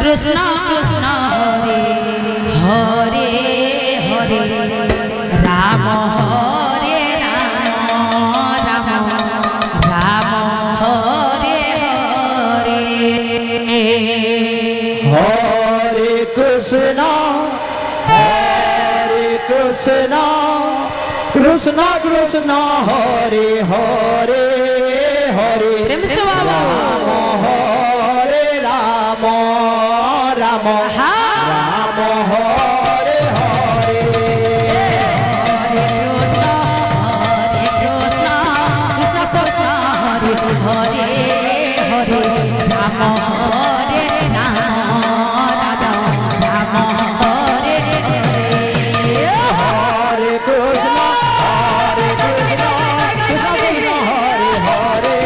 कृष्ण कृष्ण हरे हरे हरे राम हरे राम राम राम हरे हरे हरे कृष्ण कृष्ण कृष्ण हरे हरे हरे प्रेम से बाबा हरे राम राम राम हरे हरे हरे कृष्ण कृष्ण कृष्ण हरे हरे हरे राम हरे राम राम हरे हरे हरे कृष्ण हरे हरे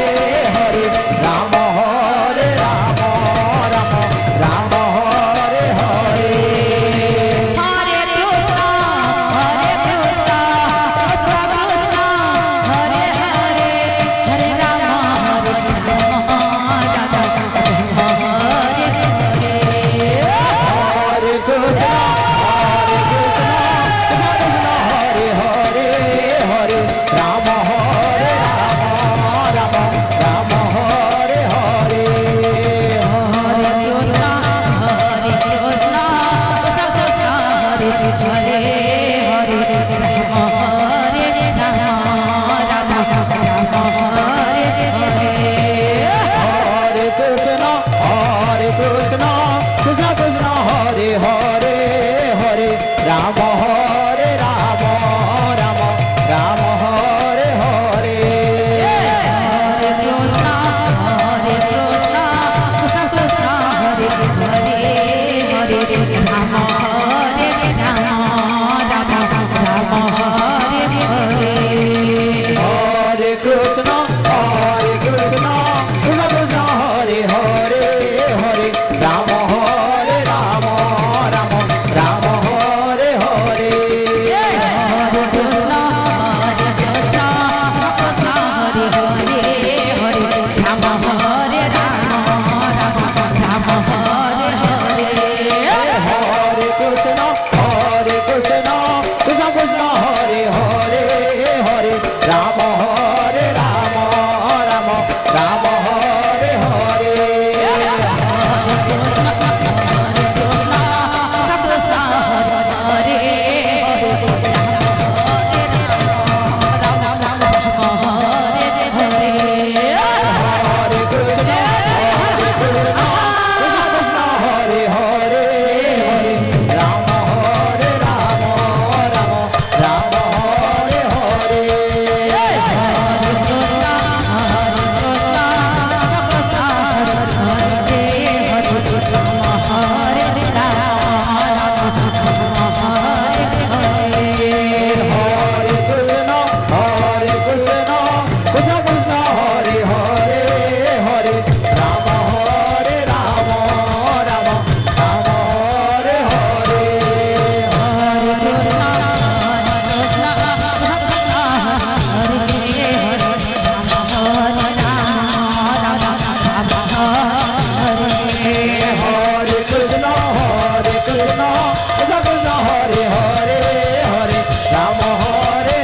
हरे राम हरे राम राम राम हरे हरे हरे कृष्ण कृष्ण कृष्ण हरे हरे हरे राम राम हरे हरे हरे कृष्ण हरे हरे हरे राम हरे राम राम हरे हरे हरे कृष्ण कृष्ण कृष्ण हरे हरे हरे राम हरे राम राम राम हरे हरे हरे कृष्ण कृष्ण कृष्ण हरे हरे हरे राम हरे राम राम राम हरे हरे हरे कृष्ण कृष्ण कृष्ण हरे हरे हरे राम हरे राम राम राम हरे हरे हरे कृष्ण कृष्ण कृष्ण हरे हरे हरे राम हरे राम राम राम हरे हरे हरे कृष्ण कृष्ण हरे हरे हरे राम हरे राम राम राम हरे हरे हरे कृष्ण कृष्ण कृष्ण हरे हरे हरे राम हरे राम राम राम हरे हरे हरे कृष्ण कृष्ण हरे हरे हरे राम हरे राम राम राम हरे हरे हरे कृष्ण हरे हरे हरे राम हरे राम राम राम हरे हरे हरे कृष्ण कृष्ण हरे हरे हरे राम हरे राम राम हरे हरे हरे कृष्ण कृष्ण हरे हरे हरे राम हरे राम राम राम हरे हरे हरे कृष्ण कृष्ण हरे हरे राम हरे राम राम राम हरे हरे कृष्ण कृष्ण हरे हरे हरे राम हरे राम हरे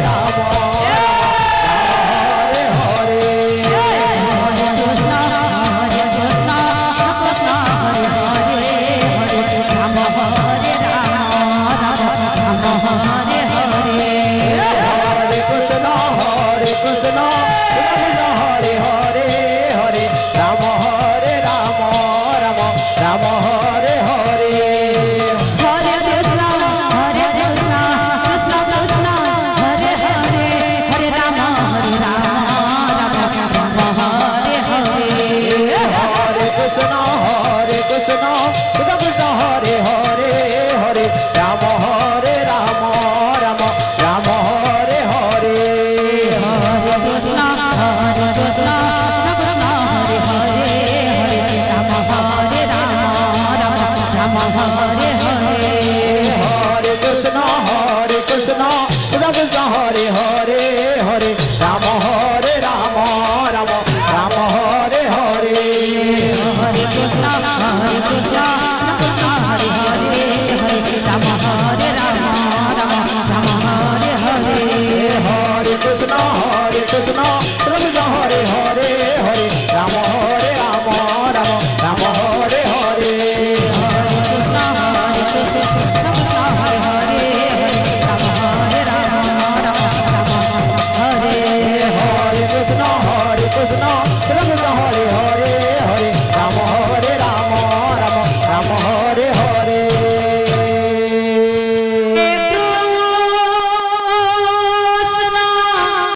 हरे हरे कृष्ण कृष्ण हरे हरे हरे राम हरे राम राम राम हरे हरे हरे कृष्ण हरे हरे हरे राम हरे राम राम राम हरे हरे हरे कृष्ण कृष्ण कृष्ण हरे हरे हरे राम राम राम हरे हरे हरे कृष्ण कृष्ण हरे हरे हरे राम हरे राम राम राम हरे हरे हरे कृष्ण कृष्ण हरे हरे हरे राम हरे राम राम राम हरे हरे हरे कृष्ण कृष्ण हरे हरे हरे राम हरे राम राम राम हरे हरे हरे कृष्ण